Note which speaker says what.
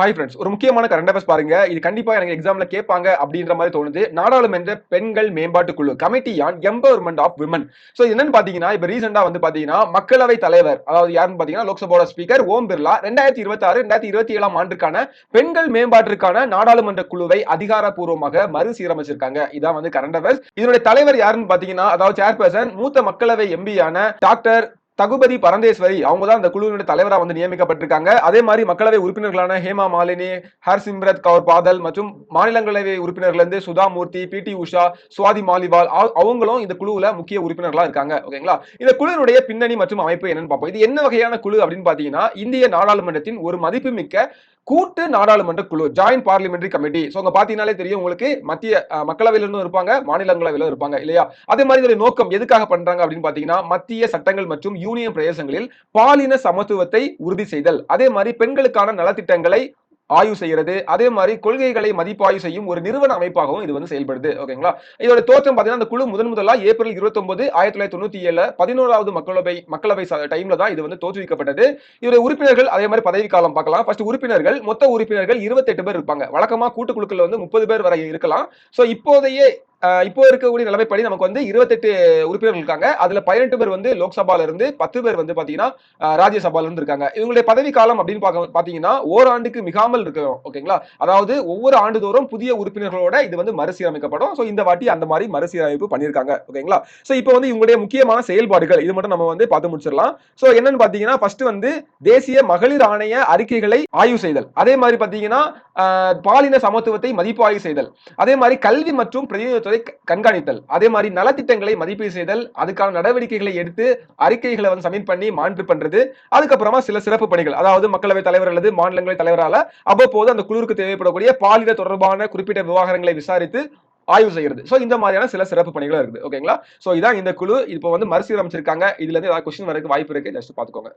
Speaker 1: Hi friends. ஒரு முக்கியமான current affairs பாருங்க. இது கண்டிப்பா எனக்கு எக்ஸாம்ல கேட்பாங்க அப்படின்ற மாரி தோணுது. நாடாளுமன்ற பெண்கள் மேம்பாட்டு குழு committee on empowerment of women. So என்னன்னு பார்த்தீங்கன்னா, இப்ப ரீசென்ட்டா வந்து பார்த்தீங்கன்னா, மக்களவை தலைவர் அதாவது யாருன்னு பார்த்தீங்கன்னா, லோக்சபாவோட ஸ்பீக்கர் ஓம் பிர்லா 2026, 2027ஆம் ஆண்டுக்கான பெண்கள் மேம்பாட்டிற்கான நாடாளுமன்ற குழுவை அதிகாரப்பூர்வமாக மறுசீரமைச்சிருக்காங்க. இதான் வந்து கரண்ட் அஃபேர்ஸ். இதனுடைய தலைவர் யாருன்னு பார்த்தீங்கன்னா, அதாவது சேர்பர்சன் மூத்த மக்களவை எம்பியான டாக்டர் தகுபதி பரந்தேஸ்வரி அவங்க தான் அந்த குழுவினுடைய தலைவரா வந்து நியமிக்கப்பட்டிருக்காங்க. அதே மாதிரி மக்களவை உறுப்பினர்களான ஹேமா மாலினி, ஹர்சிம்ரத் கவுர் பாதல் மற்றும் மாநிலங்களவை உறுப்பினர்கள் இருந்து சுதா மூர்த்தி, பி.டி. உஷா, சுவாதி மாலிவால் அவங்களும் இந்த குழுவுல முக்கிய உறுப்பினர்களா இருக்காங்க. ஓகேங்களா? இந்த குழுவினுடைய பின்னணி மற்றும் அமைப்பு என்னன்னு பார்ப்போம். இது என்ன வகையான குழு அப்படின்னு பார்த்தீங்கன்னா, இந்திய நாடாளுமன்றத்தின் ஒரு மதிப்புமிக்க கூட்டு நாடாளுமன்ற குழு ஜாயிண்ட் பார்லிமெண்டரி கமிட்டி. சோ அங்க பாத்தீங்கன்னாலே தெரியும் உங்களுக்கு மத்திய மக்களவையிலிருந்தும் இருப்பாங்க, மாநிலங்களவையிலும் இருப்பாங்க இல்லையா? அதே மாதிரி இதோட நோக்கம் எதுக்காக பண்றாங்க அப்படின்னு பாத்தீங்கன்னா, மத்திய சட்டங்கள் மற்றும் யூனியன் பிரதேசங்களில் பாலின சமத்துவத்தை உறுதி செய்தல், அதே மாதிரி பெண்களுக்கான நலத்திட்டங்களை ஆய்வு செய்யறது, அதே மாதிரி கொள்கைகளை மதிப்பாய்வு செய்யும் ஒரு நிறுவன அமைப்பாகவும் இது வந்து செயல்படுது. ஓகேங்களா? இதோட தோற்றம் பாத்தீங்கன்னா, அந்த குழு முதலா ஏப்ரல் 29, 1997 11வது மக்களவை டைம்ல தான் இது வந்து தோற்றுவிக்கப்பட்டது. இதோட உறுப்பினர்கள் அதே மாதிரி பதவி காலம் பார்க்கலாம். ஃபர்ஸ்ட் உறுப்பினர்கள் மொத்த உறுப்பினர்கள் 28 பேர் இருப்பாங்க. வழக்கமா கூட்டுக்குழுக்கள் வந்து 30 பேர் வரை இருக்கலாம். சோ இப்போதையே இப்போ இருக்கக்கூடிய நிலைமைப்படி நமக்கு வந்து 28 உறுப்பினர்கள் இருக்காங்க. அதுல 18 பேர் வந்து லோக்சபால இருந்து 10 பேர் வந்து பாத்தீங்கன்னா ராஜ்யசபால இருந்து இருக்காங்க. இவங்களுடைய பதவி காலம் அப்படின்னு பாத்தீங்கன்னா ஓராண்டுக்கு மிகாமல் இருக்கும். ஓகேங்களா? அதாவது ஒவ்வொரு ஆண்டுதோறும் புதிய உறுப்பினர்களோட இது வந்து மறுசீரமைக்கப்படும். சோ இந்த வாட்டி அந்த மாதிரி மறுசீரமைப்பு பண்ணிருக்காங்க. ஓகேங்களா? சோ இப்போ வந்து இவங்களுடைய முக்கியமான செயல்பாடுகள் இது மட்டும் நம்ம வந்து பார்த்து முடிச்சிடலாம். சோ என்னன்னு பாத்தீங்கன்னா ஃபர்ஸ்ட் வந்து தேசிய மகளிர் ஆணைய அறிக்கைகளை ஆய்வு செய்தல். அதே மாதிரி பாத்தீங்கன்னா பாலின சமத்துவத்தை மதிப்பாய்வு செய்தல். அதே மாதிரி கல்வி மற்றும் பிரதிநிதித்துவத்தை கண்காணித்தல். அதே மாதிரி நலத்திட்டங்களை மதிப்பீடு செய்தல், அதுக்கான நடவடிக்கைகளை எடுத்து அறிக்கைகளை வந்து சப்மிட் பண்ணி மானிட்டர் பண்றது. அதுக்கப்புறமா சில சிறப்பு பணிகள், அதாவது மக்களவை தலைவர் அல்லது மாநிலங்களவை தலைவரால அவ்வப்போது அந்த குழுவுக்கு தேவைப்படக்கூடிய பாலின தொடர்பான குறிப்பிட்ட விவகாரங்களை விசாரித்து ஆய்வு செய்யறது. சோ இந்த மாதிரியான சில சிறப்பு பணிகள் இருக்குது. ஓகேங்களா? சோ இதான் இந்த குழு இப்போ வந்து மறுசீரமைச்சிருக்காங்க. இதுல இருந்து ஏதாவது கொஸ்டின் வரதுக்கு வாய்ப்பு இருக்கு. ஜஸ்ட் பாத்துக்கோங்க.